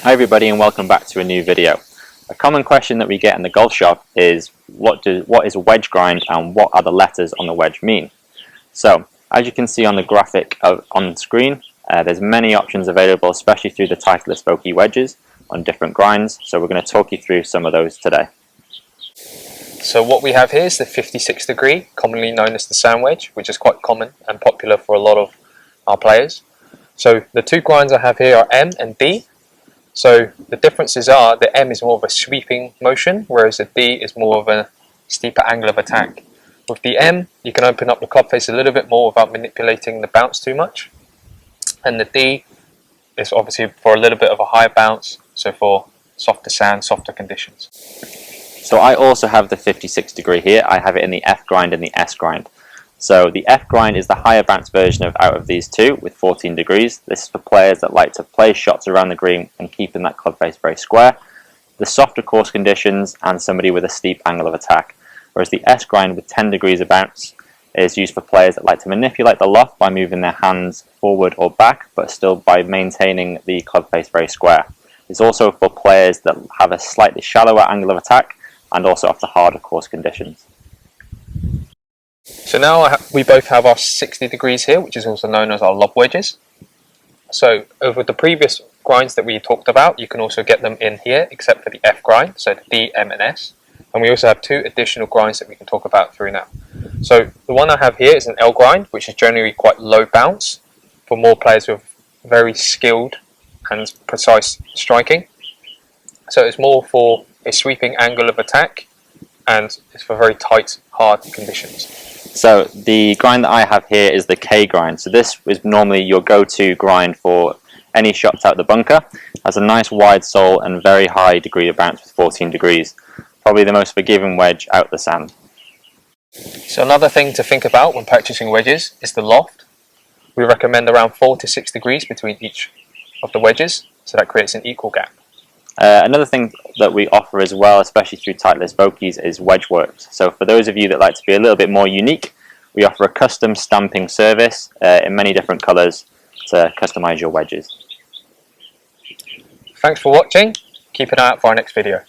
Hi everybody and welcome back to a new video. A common question that we get in the golf shop is what is a wedge grind and what are the letters on the wedge mean? So as you can see on the graphic on the screen, there's many options available, especially through the Titleist Vokey wedges on different grinds. So we're going to talk you through some of those today. So what we have here is the 56 degree, commonly known as the sand wedge, which is quite common and popular for a lot of our players. So the two grinds I have here are M and D. So the differences are the M is more of a sweeping motion, whereas the D is more of a steeper angle of attack. With the M, you can open up the club face a little bit more without manipulating the bounce too much. And the D is obviously for a little bit of a higher bounce, so for softer sand, softer conditions. So I also have the 56 degree here. I have it in the F grind and the S grind. So the F grind is the higher bounce version out of these two with 14 degrees. This is for players that like to play shots around the green and keeping that club face very square. The softer course conditions and somebody with a steep angle of attack. Whereas the S grind with 10 degrees of bounce is used for players that like to manipulate the loft by moving their hands forward or back, but still by maintaining the club face very square. It's also for players that have a slightly shallower angle of attack and also after harder course conditions. So now we both have our 60 degrees here, which is also known as our lob wedges. So over the previous grinds that we talked about, you can also get them in here, except for the F grind, so the D, M and S. And we also have two additional grinds that we can talk about through now. So the one I have here is an L grind, which is generally quite low bounce for more players with very skilled and precise striking. So it's more for a sweeping angle of attack and it's for very tight, hard conditions. So the grind that I have here is the K grind. So this is normally your go-to grind for any shots out the bunker. Has a nice wide sole and very high degree of bounce with 14 degrees. Probably the most forgiving wedge out the sand. So another thing to think about when practicing wedges is the loft. We recommend around 4 to 6 degrees between each of the wedges, so that creates an equal gap. Another thing that we offer as well, especially through Titleist Vokeys, is wedge works. So for those of you that like to be a little bit more unique, we offer a custom stamping service in many different colours to customise your wedges. Thanks for watching. Keep an eye out for our next video.